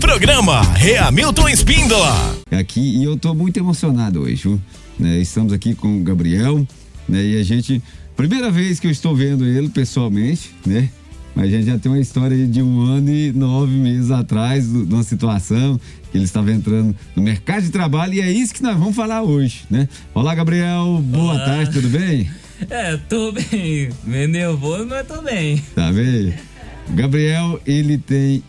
Programa Reamilton Espíndola. Aqui, e eu tô muito emocionado hoje, viu? Né, estamos aqui com o Gabriel, né? E a gente, primeira vez que eu estou vendo ele pessoalmente, né? Mas a gente já tem uma história de 1 ano e 9 meses atrás, de uma situação que ele estava entrando no mercado de trabalho, e é isso que nós vamos falar hoje, né? Olá, Gabriel, boa tarde, tudo bem? Tô bem, meio nervoso, mas tô bem. Tá bem? Gabriel, ele tem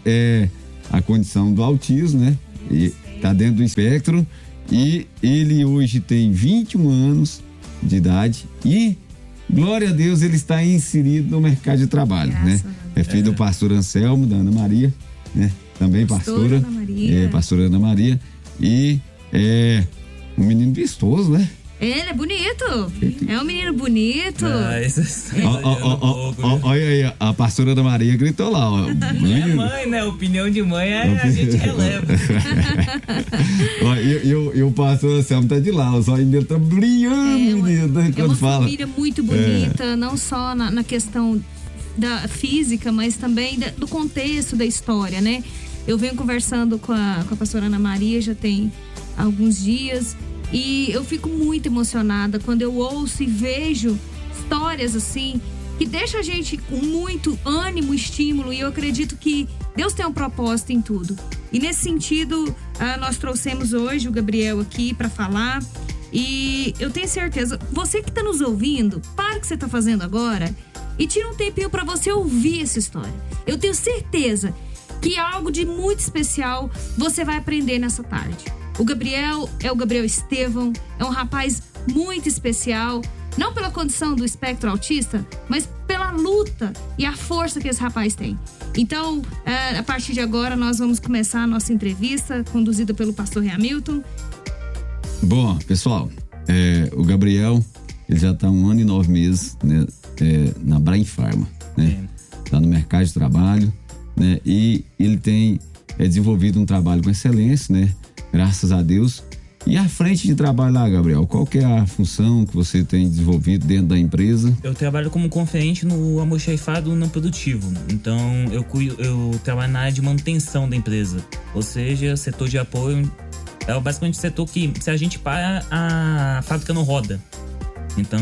a condição do autismo, né? E tá dentro do espectro, e ele hoje tem 21 anos de idade e, glória a Deus, ele está inserido no mercado de trabalho, né? É filho do pastor Anselmo, da Ana Maria, né? Também pastora Ana Maria. Pastora Ana Maria, e é um menino vistoso, né? Ele é bonito. É um menino bonito. Olha aí, a pastora Ana Maria gritou lá, ó. É mãe, né? Opinião de mãe a gente releva. E o pastor Anselmo tá de lá, os olhos dele tá brilhando, menino, né, quando fala. Família muito bonita, não só na questão da física, mas também do contexto da história, né? Eu venho conversando com a pastora Ana Maria já tem alguns dias, e eu fico muito emocionada quando eu ouço e vejo histórias assim que deixam a gente com muito ânimo, estímulo, e eu acredito que Deus tem um propósito em tudo. E nesse sentido, nós trouxemos hoje o Gabriel aqui para falar, e eu tenho certeza, você que está nos ouvindo, para o que você está fazendo agora e tira um tempinho para você ouvir essa história. Eu tenho certeza que algo de muito especial você vai aprender nessa tarde. O Gabriel é o Gabriel Estevão, é um rapaz muito especial, não pela condição do espectro autista, mas pela luta e a força que esse rapaz tem. Então, a partir de agora, nós vamos começar a nossa entrevista, conduzida pelo pastor Reamilton. Bom, pessoal, o Gabriel, ele já está 1 ano e 9 meses, né, na Brain Pharma, né? Está no mercado de trabalho, né? E ele tem desenvolvido um trabalho com excelência, né? Graças a Deus. E à frente de trabalho lá, Gabriel, qual que é a função que você tem desenvolvido dentro da empresa? Eu trabalho como conferente no almoxarifado não produtivo. Então, eu trabalho na área de manutenção da empresa. Ou seja, setor de apoio é basicamente o setor que, se a gente para, a fábrica não roda. Então,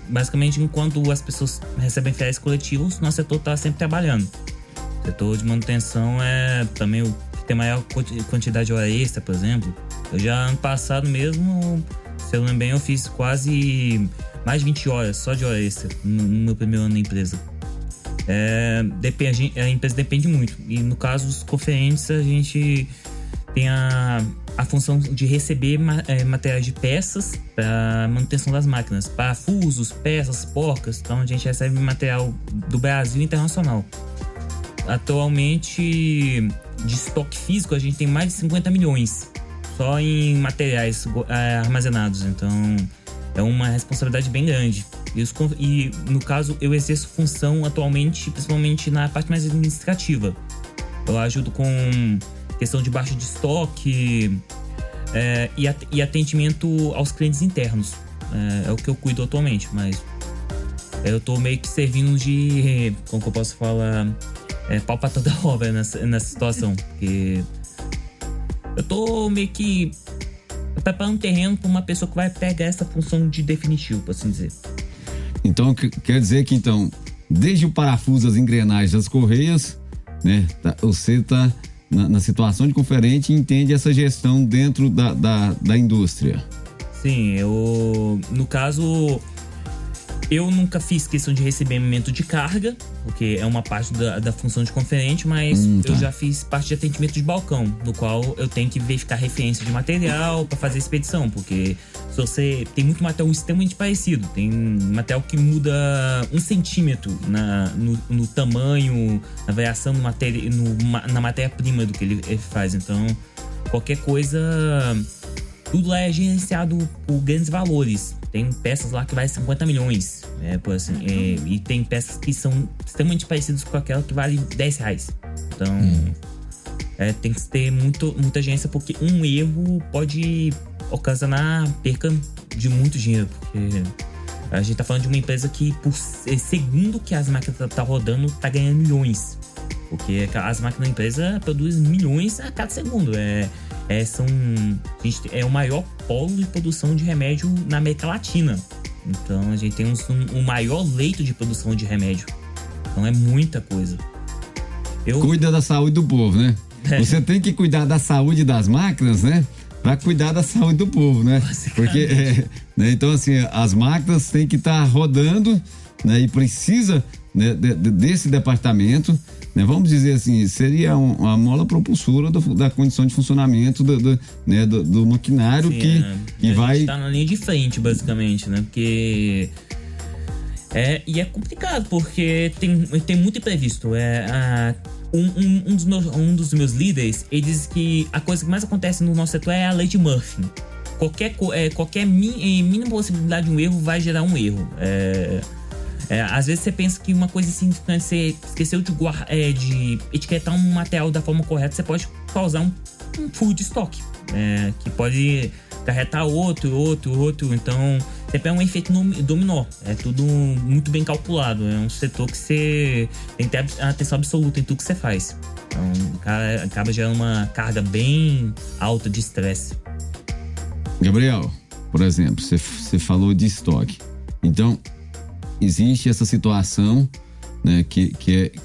basicamente, enquanto as pessoas recebem férias coletivas, nosso setor está sempre trabalhando. O setor de manutenção é também o que tem maior quantidade de hora extra, por exemplo. Eu já, ano passado mesmo, se eu lembro bem, eu fiz quase mais de 20 horas só de hora extra no meu primeiro ano na empresa. A empresa depende muito. E no caso dos conferentes, a gente tem a função de receber materiais de peças para manutenção das máquinas, parafusos, peças, porcas. Então a gente recebe material do Brasil e internacional. Atualmente, de estoque físico, a gente tem mais de 50 milhões só em materiais armazenados. Então é uma responsabilidade bem grande. E no caso, eu exerço função atualmente, principalmente na parte mais administrativa. Eu ajudo com questão de baixa de estoque e atendimento aos clientes internos. É o que eu cuido atualmente, mas eu tô meio que servindo de, como que eu posso falar, pau pra toda obra nessa situação. Porque eu tô meio que preparando um terreno pra uma pessoa que vai pegar essa função de definitivo, por assim dizer. Então, quer dizer que, desde o parafuso, as engrenagens, as correias, né, você tá na situação de conferente e entende essa gestão dentro da indústria. Sim, no caso, eu nunca fiz questão de recebimento de carga, porque é uma parte da função de conferente, mas eu já fiz parte de atendimento de balcão, no qual eu tenho que verificar referência de material para fazer a expedição, porque se você tem muito material extremamente parecido, tem material que muda 1 centímetro no tamanho, na variação na matéria-prima do que ele faz. Então, qualquer coisa, tudo lá é gerenciado por grandes valores. Tem peças lá que vai 50 milhões, e tem peças que são extremamente parecidas com aquela que vale R$10. Então, tem que ter muita agência, porque um erro pode ocasionar perca de muito dinheiro, porque a gente tá falando de uma empresa que, por segundo que as máquinas tá rodando, tá ganhando milhões. Porque as máquinas da empresa produzem milhões a cada segundo. É o maior polo de produção de remédio na América Latina. Então a gente tem o maior leito de produção de remédio. Então é muita coisa. Cuida da saúde do povo, né? Você tem que cuidar da saúde das máquinas, né? Para cuidar da saúde do povo, né? Porque, né? Então, assim, as máquinas têm que estar rodando, né? E precisa, né, desse departamento, né? Vamos dizer assim, seria uma mola propulsora da condição de funcionamento do maquinário. Sim, que vai... A gente tá na linha de frente, basicamente, né? Porque... E é complicado, porque tem muito imprevisto. Um dos meus líderes, ele diz que a coisa que mais acontece no nosso setor é a lei de Murphy. Qualquer mínima possibilidade de um erro vai gerar um erro. Às vezes você pensa que uma coisa insignificante, você esqueceu de etiquetar um material da forma correta, você pode causar um furo de estoque, que pode acarretar outro. Então, sempre é um efeito dominó. É tudo muito bem calculado. É um setor que você tem que ter atenção absoluta em tudo que você faz. Então, acaba gerando uma carga bem alta de estresse. Gabriel, por exemplo, você falou de estoque. Então, existe essa situação, né, que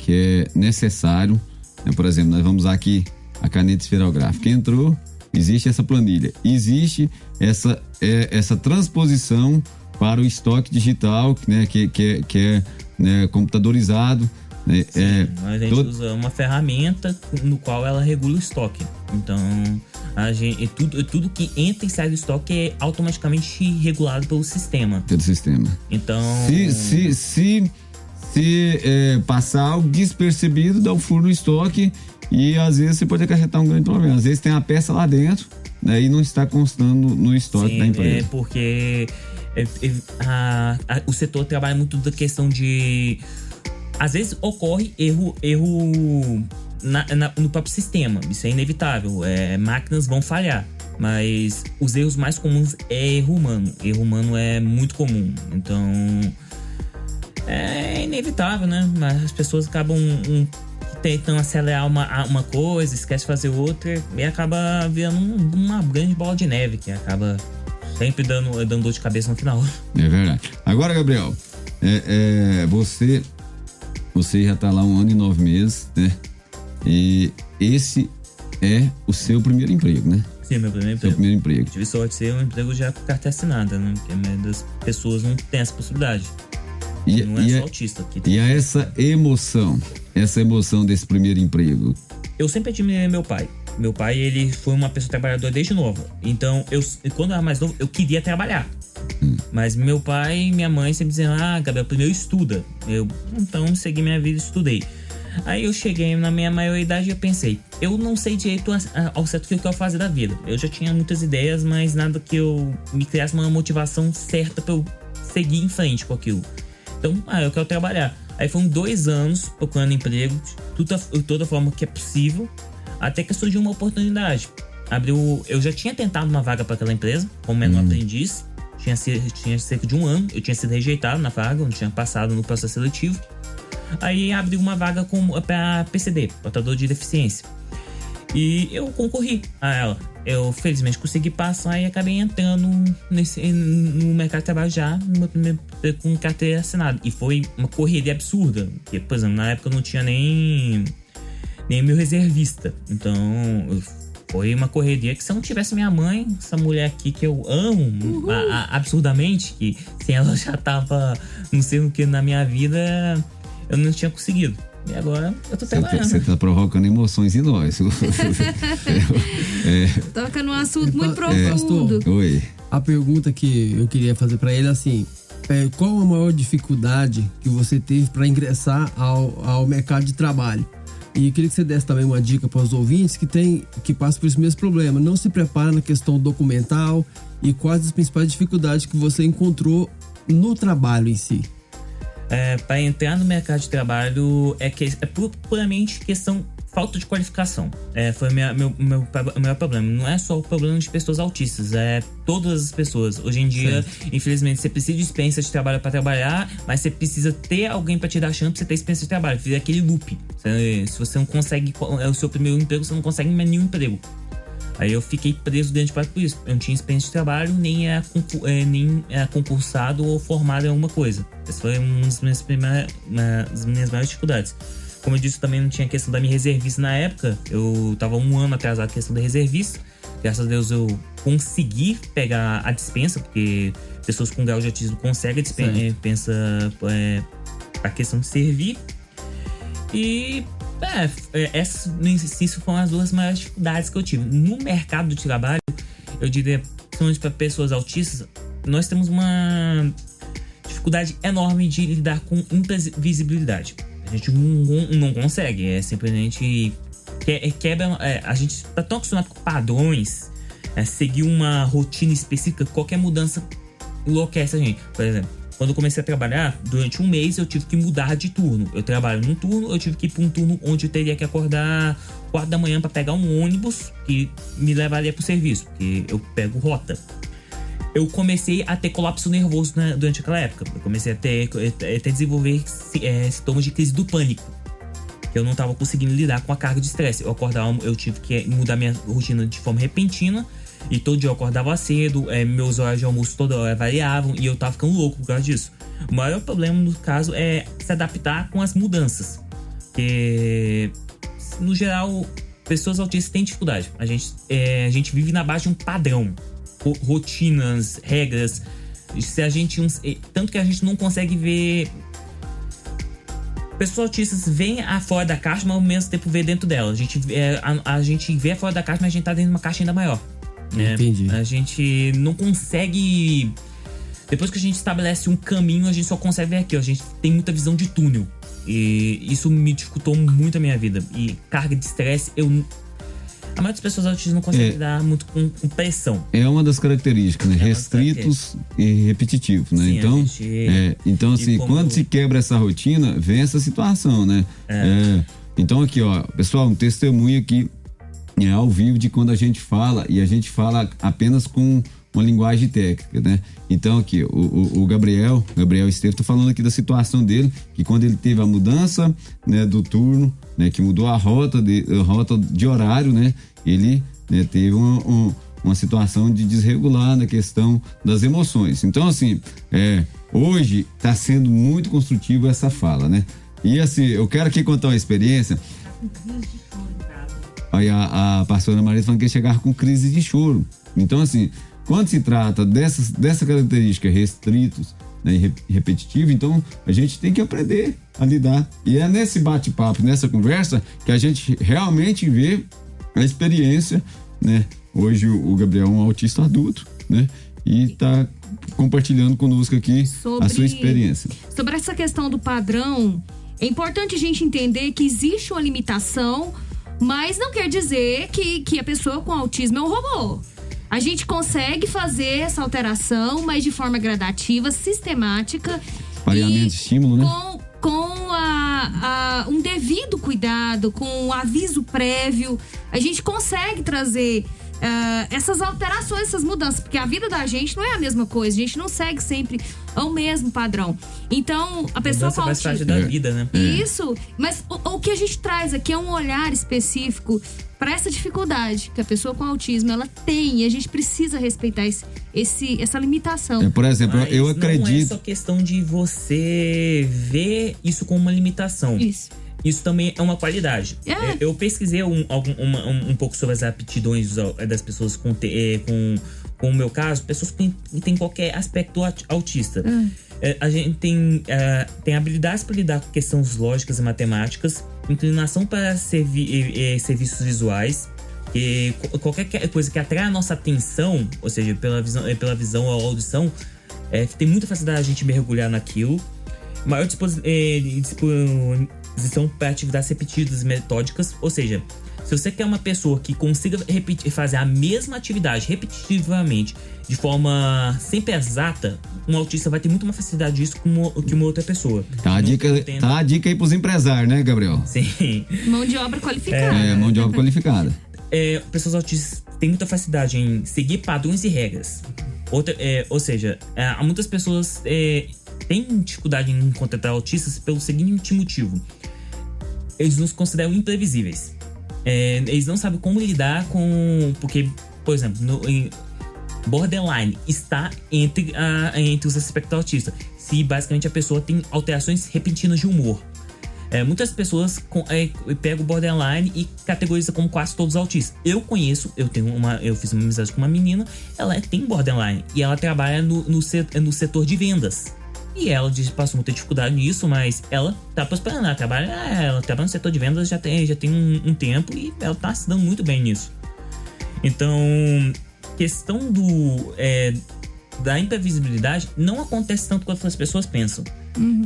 é necessário, né? Por exemplo, nós vamos usar aqui a caneta esferográfica. Entrou, existe essa planilha, existe essa transposição para o estoque digital, né, que é né, computadorizado. Né? Sim, a gente usa uma ferramenta no qual ela regula o estoque. Então, tudo que entra e sai do estoque é automaticamente regulado pelo sistema. Pelo sistema. Então, se passar algo despercebido, dá um furo no estoque e às vezes você pode acarretar um grande problema. Às vezes tem a peça lá dentro, né, e não está constando no estoque da empresa. Porque o setor trabalha muito da questão de... Às vezes ocorre erro no próprio sistema. Isso é inevitável. Máquinas vão falhar. Mas os erros mais comuns é erro humano. Erro humano é muito comum. Então, é inevitável, né? Mas as pessoas acabam tentando acelerar uma coisa, esquece de fazer outra e acaba virando uma grande bola de neve que acaba sempre dando dor de cabeça no final. É verdade. Agora, Gabriel, você já tá lá 1 ano e 9 meses, né? E esse é o seu primeiro emprego, né? Sim, meu primeiro emprego. Seu primeiro emprego. Tive sorte de ser um emprego já com carteira assinada, né? Porque a maioria das pessoas não tem essa possibilidade. Não é só autista. E essa emoção desse primeiro emprego? Eu sempre admirei meu pai. Meu pai, ele foi uma pessoa trabalhadora desde nova. Então, quando eu era mais novo, eu queria trabalhar. Mas meu pai e minha mãe sempre diziam: Gabriel, primeiro estuda. Então, segui minha vida e estudei. Aí eu cheguei na minha maioridade e eu pensei, eu não sei direito ao certo o que eu quero fazer da vida. Eu já tinha muitas ideias, mas nada que eu me criasse uma motivação certa pra eu seguir em frente com aquilo. Então, eu quero trabalhar. Aí foram 2 anos procurando emprego, de toda forma que é possível, até que surgiu uma oportunidade. Eu já tinha tentado uma vaga para aquela empresa, como menor aprendiz. Tinha cerca de 1 ano, eu tinha sido rejeitado na vaga, não tinha passado no processo seletivo. Aí abriu uma vaga para PCD, portador de deficiência. E eu concorri a ela. Eu felizmente consegui passar e acabei entrando no mercado de trabalho já com carteira assinada. E foi uma correria absurda. Porque, por exemplo, na época eu não tinha nem meu reservista. Então, foi uma correria que se eu não tivesse minha mãe, essa mulher aqui que eu amo absurdamente, que sem ela já tava não sei o que na minha vida, eu não tinha conseguido. E agora eu tô trabalhando. Você tá provocando emoções em nós. Toca num assunto muito profundo. Oi. A pergunta que eu queria fazer pra ele é assim: qual a maior dificuldade que você teve para ingressar ao mercado de trabalho? E eu queria que você desse também uma dica para os ouvintes que passam por esse mesmo problema. Não se prepara na questão documental e quais as principais dificuldades que você encontrou no trabalho em si. Para entrar no mercado de trabalho é puramente questão falta de qualificação. Foi o meu maior problema. Não é só o problema de pessoas autistas, é todas as pessoas. Hoje em dia, infelizmente, você precisa de experiência de trabalho para trabalhar, mas você precisa ter alguém para te dar chance pra você ter experiência de trabalho. Fazer aquele loop. Se você não consegue, é o seu primeiro emprego, você não consegue mais nenhum emprego. Aí eu fiquei preso dentro de parte por isso. Eu não tinha experiência de trabalho, nem era concursado ou formado em alguma coisa. Essa foi uma das minhas maiores dificuldades. Como eu disse, também não tinha questão da minha reservista na época. Eu tava 1 ano atrasado na questão da reservista. Graças a Deus eu consegui pegar a dispensa, porque pessoas com grau de autismo conseguem a dispensa a questão de servir. E essas foram as 2 maiores dificuldades que eu tive. No mercado de trabalho, eu diria, principalmente para pessoas autistas, nós temos uma dificuldade enorme de lidar com imprevisibilidade. A gente não consegue, simplesmente quebra. A gente tá tão acostumado com padrões, seguir uma rotina específica, qualquer mudança enlouquece a gente. Por exemplo, quando eu comecei a trabalhar, durante 1 mês eu tive que mudar de turno. Eu trabalho num turno, eu tive que ir para um turno onde eu teria que acordar 4 da manhã para pegar um ônibus que me levaria pro serviço, porque eu pego rota. Eu comecei a ter colapso nervoso durante aquela época. Eu comecei a desenvolver sintomas de crise do pânico. Eu não estava conseguindo lidar com a carga de estresse. Eu acordava, eu tive que mudar minha rotina de forma repentina. E todo dia eu acordava cedo, meus horários de almoço toda hora variavam. E eu tava ficando louco por causa disso. O maior problema, no caso, é se adaptar com as mudanças. Porque, no geral, pessoas autistas têm dificuldade. A gente vive na base de um padrão. Rotinas, regras. Tanto que a gente não consegue ver. Pessoas autistas veem fora da caixa, mas ao mesmo tempo vê dentro dela. A gente vê fora da caixa, mas a gente tá dentro de uma caixa ainda maior. Entendi. A gente não consegue. Depois que a gente estabelece um caminho, a gente só consegue ver aqui. A gente tem muita visão de túnel. E isso me dificultou muito a minha vida. E carga de estresse, a maioria das pessoas autistas não consegue lidar muito com pressão. É uma das características, né? Restritos e repetitivos, né? Sim, então assim, quando se quebra essa rotina, vem essa situação, né? Então aqui, ó, pessoal, um testemunho aqui ao vivo de quando a gente fala, e a gente fala apenas com uma linguagem técnica, né? Então aqui, o Gabriel Estevam tá falando aqui da situação dele, que quando ele teve a mudança, né, do turno, né, que mudou a rota de horário, né, ele, né, teve uma situação de desregular na questão das emoções. Então assim, hoje tá sendo muito construtivo essa fala, né? E assim, eu quero aqui contar uma experiência. Aí a pastora Maria falando que ia chegar com crise de choro. Então assim, quando se trata dessa característica restritos, né, e repetitivo, então a gente tem que aprender a lidar. E é nesse bate-papo, nessa conversa, que a gente realmente vê a experiência, né? Hoje o Gabriel é um autista adulto, né? E tá compartilhando conosco aqui a sua experiência. Sobre essa questão do padrão, é importante a gente entender que existe uma limitação, mas não quer dizer que a pessoa com autismo é um robô. A gente consegue fazer essa alteração, mas de forma gradativa, sistemática. Pareamento de estímulo, né? Com um devido cuidado, com um aviso prévio, a gente consegue trazer essas alterações, essas mudanças. Porque a vida da gente não é a mesma coisa. A gente não segue sempre o mesmo padrão. Então, a pessoa com autismo... faz parte da vida, né? Isso. Mas o que a gente traz aqui é um olhar específico para essa dificuldade que a pessoa com autismo ela tem, e a gente precisa respeitar essa limitação. Por exemplo, mas eu acredito... não é só questão de você ver isso como uma limitação. Isso também é uma qualidade. Eu pesquisei um pouco sobre as aptidões das pessoas com o meu caso, pessoas que têm qualquer aspecto autista. A gente tem habilidades para lidar com questões lógicas e matemáticas, inclinação para serviços visuais, e qualquer coisa que atrai a nossa atenção, ou seja, pela visão ou audição, tem muita facilidade a gente mergulhar naquilo. Maior disposição para atividades repetidas e metódicas, ou seja, Se você quer uma pessoa que consiga fazer a mesma atividade repetitivamente, de forma sempre exata, um autista vai ter muito mais facilidade disso que uma outra pessoa. Tá a dica aí pros empresários, né, Gabriel? Sim. Mão de obra qualificada. Mão de obra qualificada. Pessoas autistas têm muita facilidade em seguir padrões e regras. Ou seja, muitas pessoas têm dificuldade em contratar autistas pelo seguinte motivo. Eles nos consideram imprevisíveis. Eles não sabem como lidar com... Porque, por exemplo, borderline está entre os aspectos autistas. Se basicamente a pessoa tem alterações repentinas de humor. Muitas pessoas pegam o borderline e categorizam como quase todos autistas. Eu fiz uma amizade com uma menina, ela tem borderline e ela trabalha no setor de vendas. E ela passou muita dificuldade nisso, mas ela tá prosperando. Ela trabalha no setor de vendas já tem um tempo e ela tá se dando muito bem nisso. Então, questão da imprevisibilidade não acontece tanto quanto as pessoas pensam. Uhum.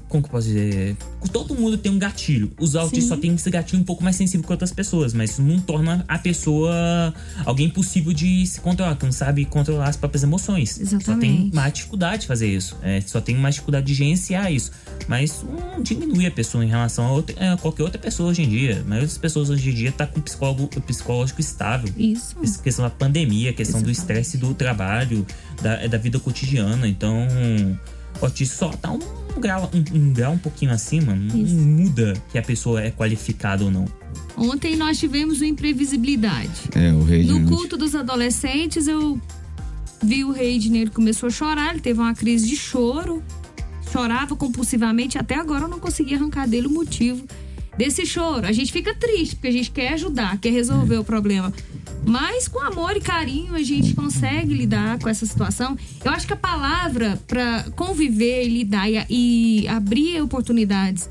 Como que eu posso dizer? Todo mundo tem um gatilho. Os autistas só tem esse gatilho um pouco mais sensível que outras pessoas, mas isso não torna a pessoa alguém impossível de se controlar, que não sabe controlar as próprias emoções. Exatamente. Só tem mais dificuldade de fazer isso. Só tem mais dificuldade de gerenciar isso. Mas não diminui a pessoa em relação a qualquer outra pessoa hoje em dia. A maioria das pessoas hoje em dia tá com psicológico estável. Isso. Essa questão da pandemia, a questão do estresse do trabalho, da vida cotidiana. Então, o autismo só tá um grau um pouquinho acima. Não muda que a pessoa é qualificada ou não. Ontem nós tivemos o Imprevisibilidade. O Rei de No Janeiro. culto dos adolescentes, eu vi o Rei de Janeiro começou a chorar. Ele teve uma crise de choro. Chorava compulsivamente. Até agora eu não consegui arrancar dele o motivo desse choro. A gente fica triste, porque a gente quer ajudar, quer resolver o problema. Mas com amor e carinho a gente consegue lidar com essa situação. Eu acho que a palavra para conviver e lidar e abrir oportunidades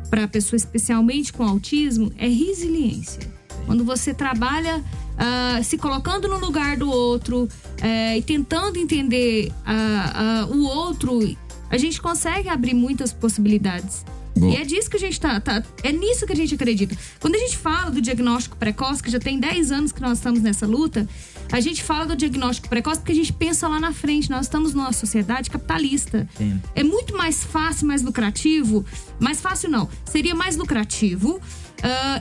para a pessoa, especialmente com autismo, é resiliência. Quando você trabalha se colocando no lugar do outro e tentando entender o outro, a gente consegue abrir muitas possibilidades. Bom. E é disso que a gente é nisso que a gente acredita. Quando a gente fala do diagnóstico precoce, que já tem 10 anos que nós estamos nessa luta, a gente fala do diagnóstico precoce porque a gente pensa lá na frente. Nós estamos numa sociedade capitalista. Sim. É muito mais fácil, mais lucrativo. Mais fácil não, seria mais lucrativo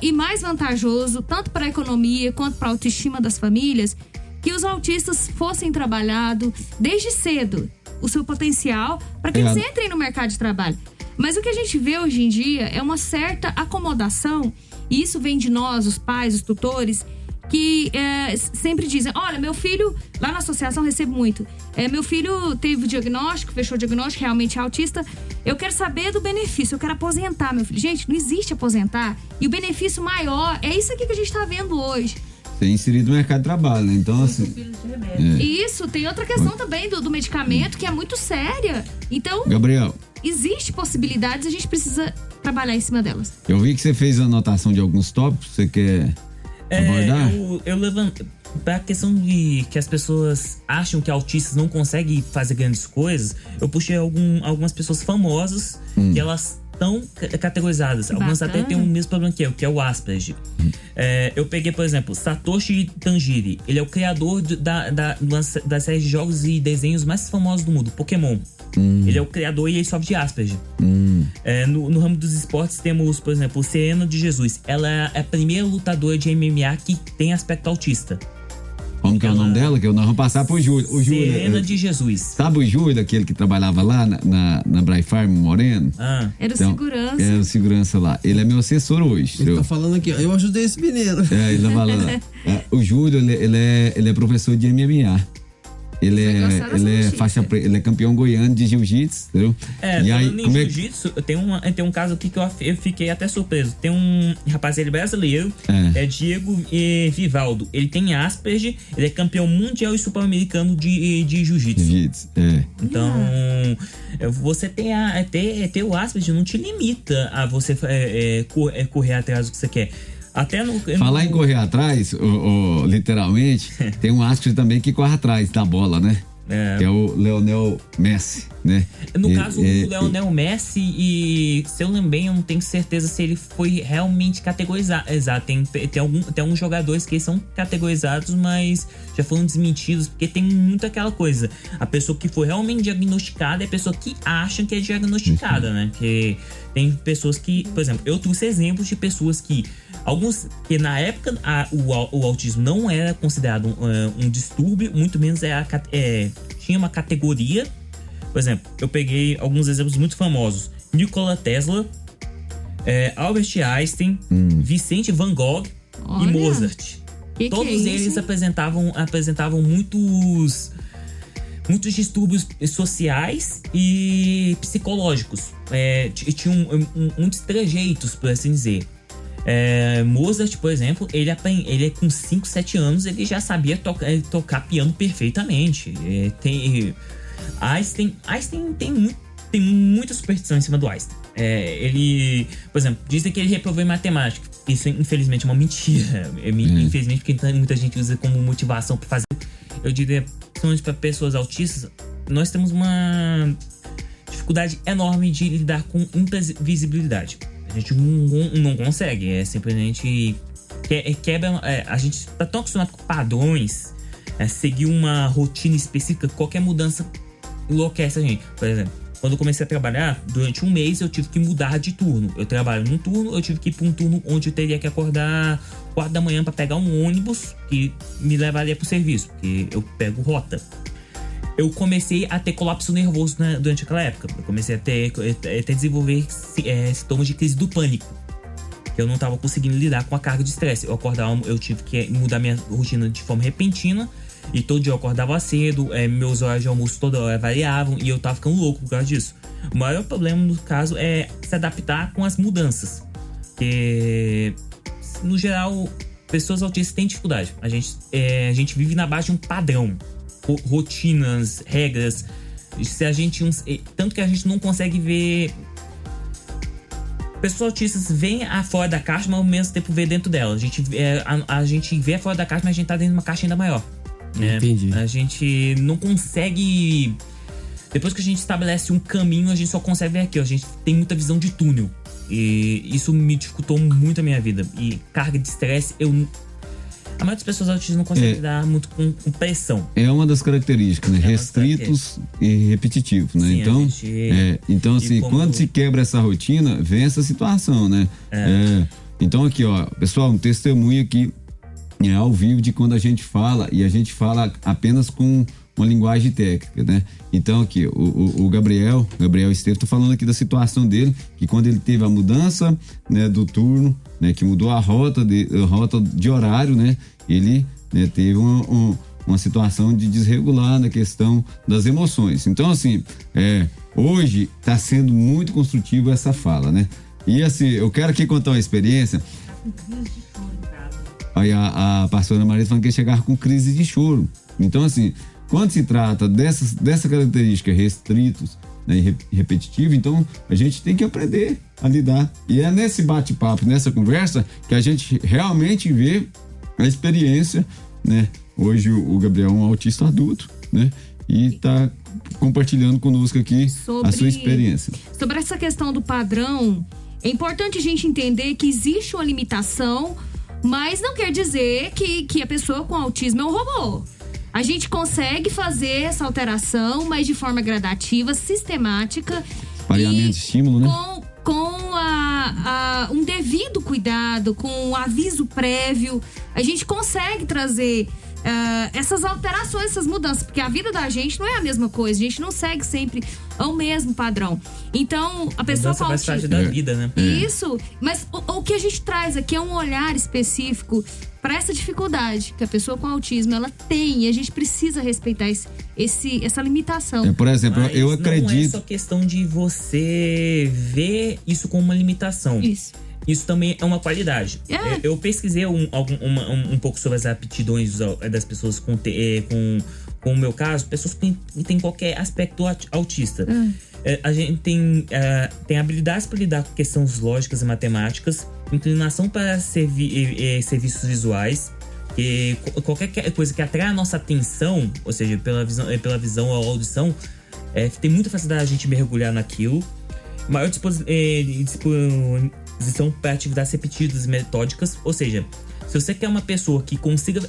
e mais vantajoso, tanto para a economia quanto para a autoestima das famílias, que os autistas fossem trabalhados desde cedo o seu potencial para que eles entrem no mercado de trabalho. Mas o que a gente vê hoje em dia é uma certa acomodação, e isso vem de nós, os pais, os tutores, que sempre dizem: olha, meu filho, lá na associação recebo muito, meu filho teve o diagnóstico, fechou o diagnóstico, realmente é autista, eu quero saber do benefício, eu quero aposentar meu filho. Gente, não existe aposentar, e o benefício maior é isso aqui que a gente está vendo hoje. Ser inserido no mercado de trabalho, né? Então, assim... E isso, tem outra questão também do medicamento, que é muito séria. Então, Gabriel, existe possibilidades, a gente precisa trabalhar em cima delas. eu vi que você fez a anotação de alguns tópicos, você quer abordar? Eu levanto pra questão de que as pessoas acham que autistas não conseguem fazer grandes coisas. Eu puxei algumas pessoas famosas que elas estão categorizadas. Algumas até têm o mesmo problema que é o Asperger. Eu peguei, por exemplo, Satoshi Tajiri. Ele é o criador da série de jogos e desenhos mais famosos do mundo, Pokémon. Ele é o criador e ele sofre de Asperger. No ramo dos esportes temos, por exemplo, Serena de Jesus. Ela é a primeira lutadora de MMA que tem aspecto autista. Como que é o nome dela? Que nós vamos passar pro Júlio. O Júlio, Serena de Jesus. sabe o Júlio, aquele que trabalhava lá na Bray Farm, Moreno? Era o Então, segurança. É o segurança lá. Ele é meu assessor hoje. Ele tá falando aqui, ó, eu ajudei esse menino. Ele tá falando. O Júlio, ele é professor de MMA. Ele é faixa preta, ele é campeão goiano de jiu-jitsu, entendeu? E aí, em jiu-jitsu, tem um caso aqui que eu fiquei até surpreso. Tem um rapaz, ele é brasileiro, é Diego Vivaldo. Ele tem Asperger, ele é campeão mundial e super-americano de jiu-jitsu. Então, você ter o Asperger não te limita a você correr atrás do que você quer. Até Falar em correr atrás, literalmente, tem um Asperger também que corre atrás da bola, né? Que é o Lionel Messi. né? No caso do Lionel Messi, e se eu lembro bem, eu não tenho certeza se ele foi realmente categorizado. Exato, tem alguns jogadores que são categorizados, mas já foram desmentidos, porque tem muito aquela coisa. A pessoa que foi realmente diagnosticada é a pessoa que acha que é diagnosticada, né? Que tem pessoas que, por exemplo, eu trouxe exemplos de pessoas que na época o autismo não era considerado um distúrbio, muito menos tinha uma categoria. Por exemplo, eu peguei alguns exemplos muito famosos: Nikola Tesla, Albert Einstein, Vicente Van Gogh e Mozart. Todos eles apresentavam muitos distúrbios sociais e psicológicos. Tinham muitos trejeitos, por assim dizer. Mozart, por exemplo, ele com 5, 7 anos ele já sabia tocar piano perfeitamente. Einstein tem muita superstição em cima do Einstein. Ele, por exemplo, dizem que ele reprovou em matemática. Isso, infelizmente, é uma mentira. Infelizmente, porque muita gente usa como motivação para fazer. Eu diria, principalmente para pessoas autistas, nós temos uma dificuldade enorme de lidar com imprevisibilidade. A gente não consegue. Simplesmente quebra. A gente tá tão acostumado com padrões, seguir uma rotina específica, qualquer mudança enlouquece a gente. Por exemplo, quando eu comecei a trabalhar, durante um mês eu tive que mudar de turno. Eu trabalho num turno, eu tive que ir para um turno onde eu teria que acordar 4 da manhã para pegar um ônibus que me levaria pro serviço, porque eu pego rota. Eu comecei a ter colapso nervoso durante aquela época. Eu comecei a desenvolver sintomas de crise do pânico. Eu não estava conseguindo lidar com a carga de estresse. Eu tive que mudar minha rotina de forma repentina. E todo dia eu acordava cedo, meus horários de almoço toda hora variavam e eu tava ficando louco por causa disso. O maior problema no caso é se adaptar com as mudanças. Porque, no geral, pessoas autistas têm dificuldade. A gente vive na base de um padrão, rotinas, regras. Tanto que a gente não consegue ver. Pessoas autistas veem fora da caixa, mas ao mesmo tempo vê dentro dela. A gente vê fora da caixa, mas a gente tá dentro de uma caixa ainda maior. Entendi. A gente não consegue. Depois que a gente estabelece um caminho, a gente só consegue ver aqui. A gente tem muita visão de túnel. E isso me dificultou muito a minha vida. E carga de estresse, a maioria das pessoas autistas não consegue lidar muito com pressão. É uma das características, né? Restritos e repetitivos, né? Sim, então assim, quando se quebra essa rotina, vem essa situação, né? Então aqui, ó, pessoal, um testemunho aqui ao vivo de quando a gente fala, e a gente fala apenas com uma linguagem técnica, né? Então aqui, o Gabriel Estevam, tô falando aqui da situação dele, que quando ele teve a mudança, né, do turno, né, que mudou a rota de horário, né, ele, né, teve uma situação de desregular na questão das emoções. Então assim, hoje tá sendo muito construtivo essa fala, né? E assim, eu quero aqui contar uma experiência. Aí a pastora Maria falando que ia chegar com crise de choro. Então assim, quando se trata dessa característica restritos, né, e repetitivo, então a gente tem que aprender a lidar. E é nesse bate-papo, nessa conversa, que a gente realmente vê a experiência, né? Hoje o Gabriel é um autista adulto, né? E tá compartilhando conosco aqui a sua experiência. Sobre essa questão do padrão, é importante a gente entender que existe uma limitação, mas não quer dizer que a pessoa com autismo é um robô. A gente consegue fazer essa alteração, mas de forma gradativa, sistemática. Pareamento de estímulo, né? Com um devido cuidado, com um aviso prévio, a gente consegue trazer essas alterações, essas mudanças, porque a vida da gente não é a mesma coisa, a gente não segue sempre o mesmo padrão. Então, a pessoa com autismo... faz parte da vida, né? Isso, mas o que a gente traz aqui é um olhar específico para essa dificuldade que a pessoa com autismo ela tem, e a gente precisa respeitar essa limitação. Por exemplo, mas eu acredito... Não é só questão de você ver isso como uma limitação. Isso também é uma qualidade. Eu pesquisei um pouco sobre as aptidões das pessoas com o meu caso, pessoas que têm qualquer aspecto autista. A gente tem habilidades para lidar com questões lógicas e matemáticas, inclinação para serviços visuais, qualquer coisa que atrai a nossa atenção, ou seja, pela visão ou audição, Tem muita facilidade a gente mergulhar naquilo. Maior disposição para atividades repetidas e metódicas. Ou seja, se você quer uma pessoa que consiga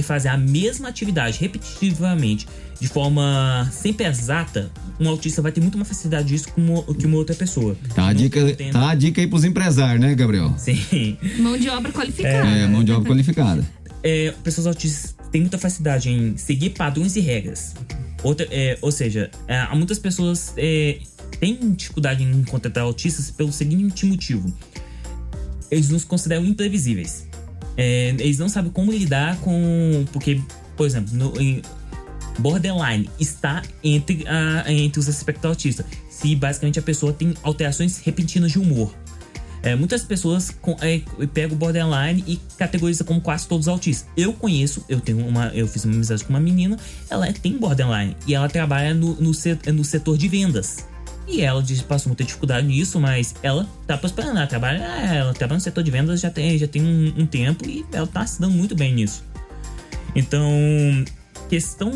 fazer a mesma atividade repetitivamente, de forma sempre exata, um autista vai ter muito mais facilidade disso que uma outra pessoa. Tá a dica aí pros empresários, né, Gabriel? Sim. Mão de obra qualificada. Mão de obra qualificada. Pessoas autistas têm muita facilidade em seguir padrões e regras. Ou seja, há muitas pessoas têm dificuldade em contratar autistas pelo seguinte motivo. Eles nos consideram imprevisíveis. Eles não sabem como lidar com... Porque, por exemplo, borderline está entre os aspectos autistas. Se basicamente a pessoa tem alterações repentinas de humor. Muitas pessoas pegam o borderline e categorizam como quase todos autistas. Eu fiz uma amizade com uma menina, ela tem borderline e ela trabalha no setor de vendas. E ela passou muita dificuldade nisso, mas ela tá prosperando. Ela trabalha no setor de vendas já tem um tempo e ela tá se dando muito bem nisso. Então, questão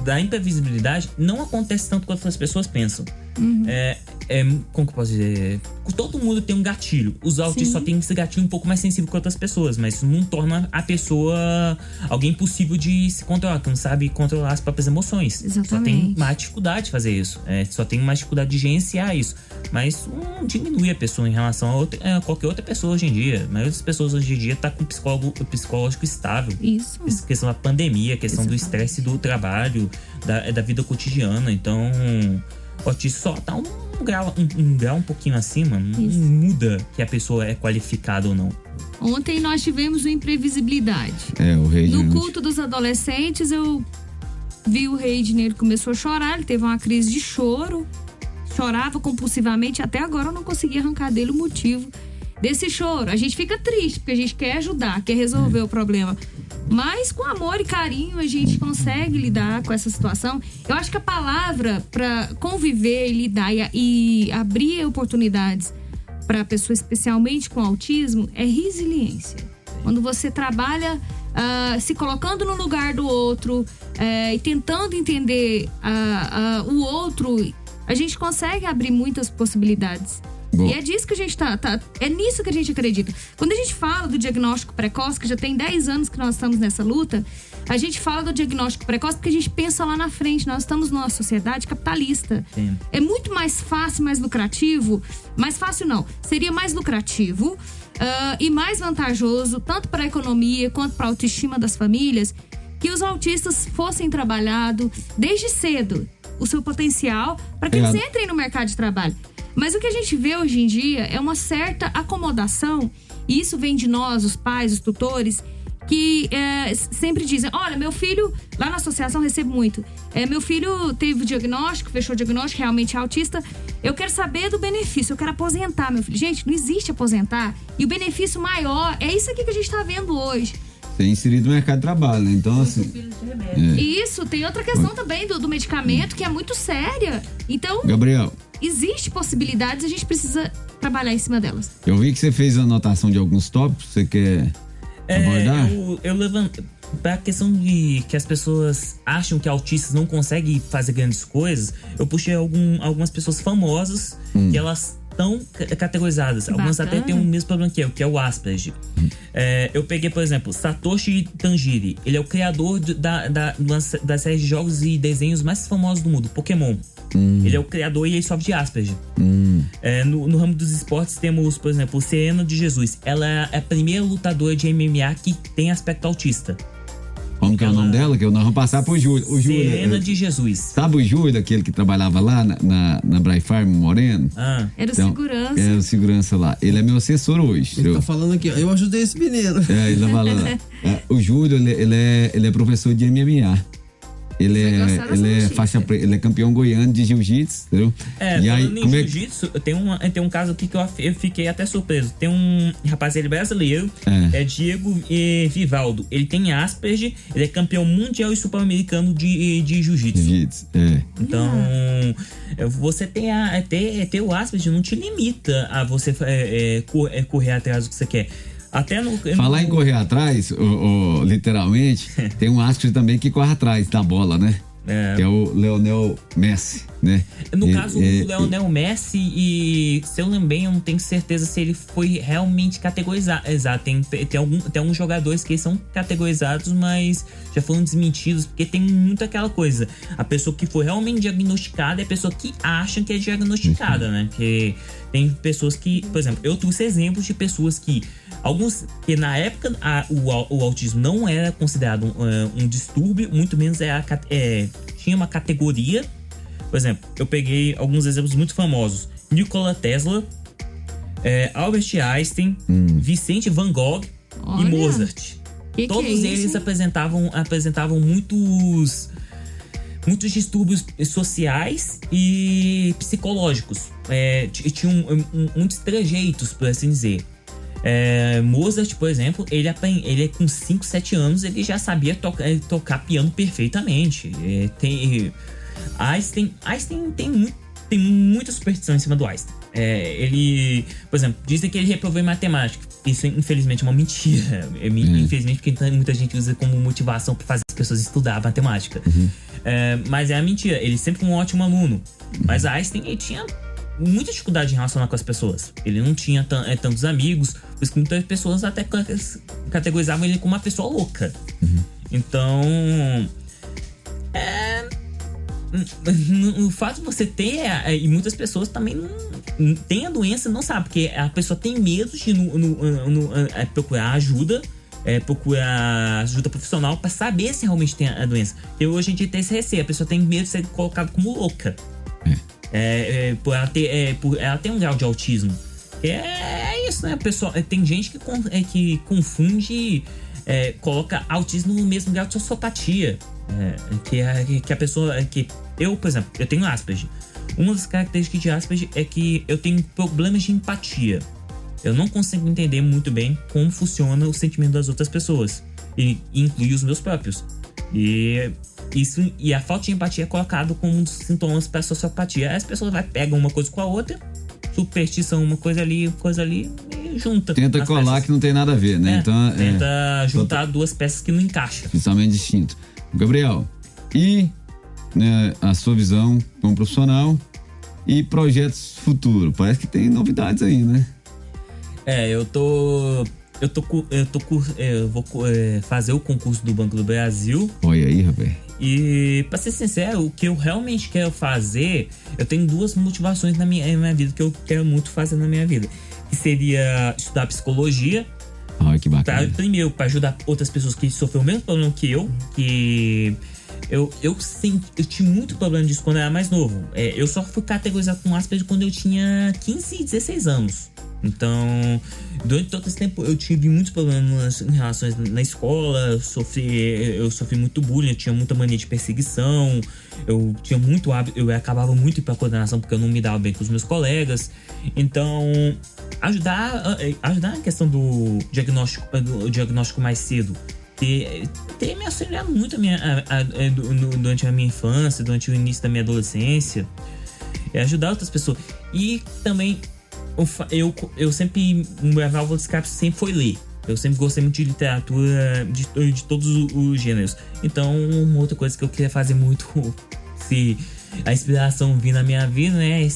da imprevisibilidade não acontece tanto quanto as pessoas pensam. Uhum. Como que eu posso dizer? Todo mundo tem um gatilho. Os autistas só tem esse gatilho um pouco mais sensível que outras pessoas, mas isso não torna a pessoa alguém impossível de se controlar, que não sabe controlar as próprias emoções. Exatamente. Só tem mais dificuldade de fazer isso. Só tem mais dificuldade de gerenciar isso. Mas não diminui a pessoa em relação a qualquer outra pessoa hoje em dia. A maioria das pessoas hoje em dia tá com psicológico estável. Isso. Essa questão da pandemia, a questão do estresse do trabalho, da vida cotidiana. Então, o autismo só tá um grau um pouquinho acima, não muda que a pessoa é qualificada ou não. Ontem nós tivemos o Imprevisibilidade. O Rei de No Janeiro. culto dos adolescentes, eu vi o Rei de Janeiro começou a chorar, ele teve uma crise de choro, chorava compulsivamente, até agora eu não consegui arrancar dele o motivo desse choro. A gente fica triste, porque a gente quer ajudar, quer resolver o problema. Mas com amor e carinho a gente consegue lidar com essa situação. Eu acho que a palavra para conviver e lidar e abrir oportunidades para a pessoa, especialmente com autismo, é resiliência. Quando você trabalha se colocando no lugar do outro e tentando entender o outro, a gente consegue abrir muitas possibilidades. Bom. E é disso que a gente é nisso que a gente acredita. Quando a gente fala do diagnóstico precoce, que já tem 10 anos que nós estamos nessa luta, a gente fala do diagnóstico precoce porque a gente pensa lá na frente. Nós estamos numa sociedade capitalista. Sim. É muito mais fácil, mais lucrativo. Mais fácil não, seria mais lucrativo e mais vantajoso, tanto para a economia quanto para a autoestima das famílias, que os autistas fossem trabalhados desde cedo o seu potencial para que eles entrem no mercado de trabalho. Mas o que a gente vê hoje em dia é uma certa acomodação, e isso vem de nós, os pais, os tutores, que sempre dizem, olha, meu filho, lá na associação recebo muito, meu filho teve o diagnóstico, fechou o diagnóstico, realmente é autista, eu quero saber do benefício, eu quero aposentar meu filho. Gente, não existe aposentar, e o benefício maior é isso aqui que a gente está vendo hoje. Ser inserido no mercado de trabalho, né? Então, assim... E isso, tem outra questão também do medicamento, que é muito séria. Então... Gabriel... Existe possibilidades, a gente precisa trabalhar em cima delas. Eu vi que você fez a anotação de alguns tópicos, você quer abordar? Eu levanto pra questão de que as pessoas acham que autistas não conseguem fazer grandes coisas. Eu puxei algumas pessoas famosas que elas estão categorizadas. Algumas até têm o mesmo problema que é o Asperger. Eu peguei, por exemplo, Satoshi Tajiri. Ele é o criador da série de jogos e desenhos mais famosos do mundo, Pokémon. Ele é o criador e ele sofre de Asperger. No ramo dos esportes temos, por exemplo, Serena de Jesus. Ela é a primeira lutadora de MMA que tem aspecto autista. Como que é o nome dela? Que nós vamos passar pro Júlio. Serena de Jesus. Sabe o Júlio, aquele que trabalhava lá na Bray Farm, Moreno? Era o segurança. Era o segurança lá. Ele é meu assessor hoje. Ele tá falando aqui, ó, eu ajudei esse menino. Ele tá falando. O Júlio, ele é professor de MMA. Ele é faixa preta, ele é campeão goiano de jiu-jitsu, entendeu? E aí, em jiu-jitsu, tem um caso aqui que eu fiquei até surpreso. Tem um rapaz, ele é brasileiro, é Diego Vivaldo. Ele tem Asperger, ele é campeão mundial e super-americano de jiu-jitsu. Então, você ter o Asperger não te limita a você correr atrás do que você quer. Até Falar em correr atrás, literalmente, tem um Asperger também que corre atrás da bola, né? Que é o Leonel Messi, né? No caso, o Leonel Messi, e se eu lembro bem, eu não tenho certeza se ele foi realmente categorizado. Exato, tem alguns jogadores que são categorizados, mas já foram desmentidos, porque tem muito aquela coisa. A pessoa que foi realmente diagnosticada é a pessoa que acha que é diagnosticada, né? Que tem pessoas que, por exemplo, eu trouxe exemplos de pessoas que na época o autismo não era considerado um distúrbio, muito menos tinha uma categoria. Por exemplo, eu peguei alguns exemplos muito famosos: Nikola Tesla, Albert Einstein, Vicente Van Gogh e Mozart. Todos eles apresentavam muitos distúrbios sociais e psicológicos. Tinham muitos trejeitos, por assim dizer. Mozart, por exemplo, ele com 5, 7 anos ele já sabia tocar piano perfeitamente. Einstein tem muita superstição em cima do Einstein. Ele, por exemplo, dizem que ele reprovou em matemática. Isso, infelizmente, é uma mentira. Infelizmente, porque muita gente usa como motivação para fazer as pessoas estudar matemática. Mas é a mentira. Ele sempre foi um ótimo aluno. Mas Einstein, ele tinha muita dificuldade em relacionar com as pessoas. Ele não tinha tantos amigos, por isso que muitas pessoas até categorizavam ele como uma pessoa louca. Então, o fato de você ter, e muitas pessoas também não têm a doença, não sabe, porque a pessoa tem medo de procurar ajuda, procurar ajuda profissional para saber se realmente tem a doença. E hoje a gente tem esse receio, a pessoa tem medo de ser colocada como louca. Por ela ter um grau de autismo. É isso, né? Pessoal, tem gente que confunde, coloca autismo no mesmo grau de sociopatia. Que a pessoa. Que eu, por exemplo, eu tenho Asperger. Uma das características de Asperger é que eu tenho problemas de empatia. Eu não consigo entender muito bem como funciona o sentimento das outras pessoas, e inclui os meus próprios. E a falta de empatia é colocado como um dos sintomas para a sociopatia. Aí as pessoas pegam uma coisa com a outra, superstição uma coisa ali e junta. Tenta colar peças que não tem nada a ver, né? Então, tenta juntar duas peças que não encaixam. Principalmente distinto. Gabriel, e a sua visão como profissional e projetos futuros? Parece que tem novidades aí, né? Eu vou fazer o concurso do Banco do Brasil. Olha aí, rapaz. E, pra ser sincero, o que eu realmente quero fazer, eu tenho 2 motivações na minha vida que eu quero muito fazer na minha vida. Que seria estudar psicologia. Que bacana. Primeiro, para ajudar outras pessoas que sofreram o mesmo problema que eu. Que eu tive muito problema disso quando eu era mais novo. Eu só fui categorizado com Asperger quando eu tinha 15 e 16 anos. Então, durante todo esse tempo eu tive muitos problemas em relações na escola, eu sofri muito bullying, eu tinha muita mania de perseguição, eu tinha muito hábito, eu acabava muito ir pra coordenação porque eu não me dava bem com os meus colegas. Então, ajudar na questão do diagnóstico mais cedo, ter me auxiliado muito durante a minha infância, durante o início da minha adolescência, ajudar outras pessoas. E também eu sempre, minha válvula de escape sempre foi ler. Eu sempre gostei muito de literatura de todos os gêneros. Então, uma outra coisa que eu queria fazer muito, se a inspiração vir na minha vida, né, é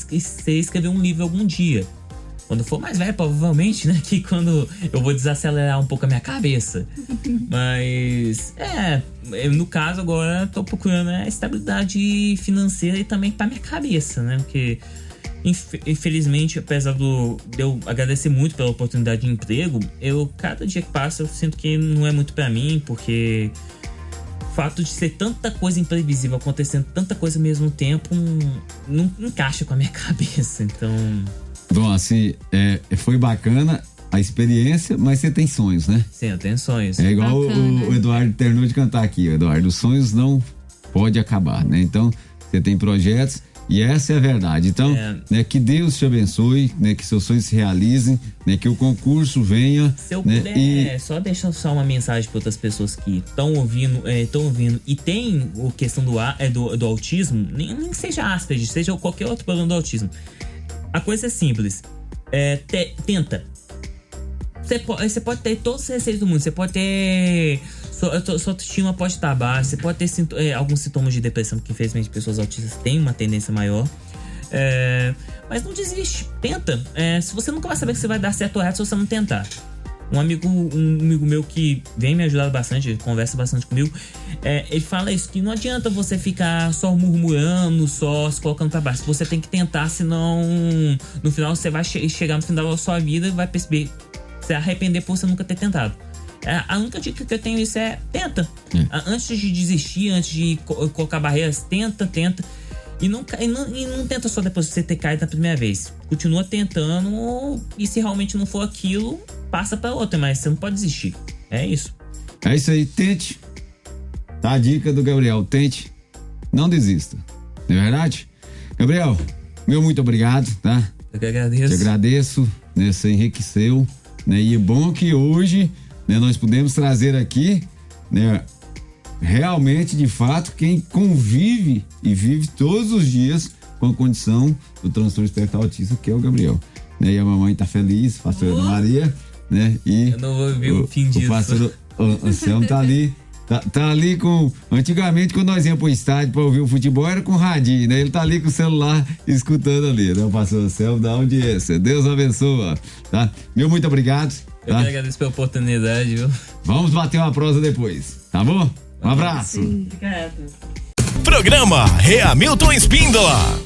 escrever um livro algum dia. Quando eu for mais velho, provavelmente, né, que quando eu vou desacelerar um pouco a minha cabeça. Mas, no caso agora, eu tô procurando a estabilidade financeira e também pra minha cabeça, né, porque infelizmente, apesar de eu agradecer muito pela oportunidade de emprego, cada dia que passa eu sinto que não é muito pra mim, porque o fato de ser tanta coisa imprevisível, acontecendo tanta coisa ao mesmo tempo, não encaixa com a minha cabeça. Então, bom, assim, foi bacana a experiência, mas você tem sonhos, né? Sim, eu tenho sonhos. É igual o Eduardo terminou de cantar aqui, Eduardo, os sonhos não podem acabar, né? Então, você tem projetos. E essa é a verdade. Então, né, que Deus te abençoe, né, que seus sonhos se realizem, né, que o concurso venha. Se eu puder, só deixar uma mensagem para outras pessoas que estão ouvindo e tem a questão do autismo, nem seja Asperger, seja qualquer outro problema do autismo. A coisa é simples. Tenta. Você pode ter todos os receios do mundo. Você pode ter... Sua autoestima pode estar baixa. Você pode ter alguns sintomas de depressão, que infelizmente pessoas autistas têm uma tendência maior. Mas não desiste, tenta. Se você nunca vai saber que você vai dar certo ou errado se você não tentar. Um amigo meu que vem me ajudar bastante, conversa bastante comigo, ele fala isso, que não adianta você ficar só murmurando, só se colocando pra baixo. Você tem que tentar, senão no final você vai chegar no final da sua vida e vai perceber, se arrepender por você nunca ter tentado. A única dica que eu tenho isso é tenta. Antes de desistir, antes de colocar barreiras, tenta. E não tenta só depois de você ter caído na primeira vez. Continua tentando, e se realmente não for aquilo, passa pra outra, mas você não pode desistir. É isso. É isso aí, tente. Tá a dica do Gabriel, tente. Não desista. Não é verdade? Gabriel, meu muito obrigado, tá? Eu que agradeço. Te agradeço, né? Você enriqueceu, né? E é bom que hoje, né, nós pudemos trazer aqui, né, realmente, de fato, quem convive e vive todos os dias com a condição do transtorno espectro autista, que é o Gabriel. Né? E a mamãe tá feliz, pastora Ana Maria, né? E eu não vou ver o fim disso. O pastor Anselmo tá ali. Tá ali com... Antigamente, quando nós íamos pro estádio pra ouvir o futebol, era com radinho, né? Ele tá ali com o celular escutando ali, né? O pastor Anselmo da audiência. Deus abençoa, tá? Meu muito obrigado. Eu tá? que agradeço pela oportunidade, viu? Vamos bater uma prosa depois, tá bom? Um abraço. Obrigado. Programa Hamilton Espíndola.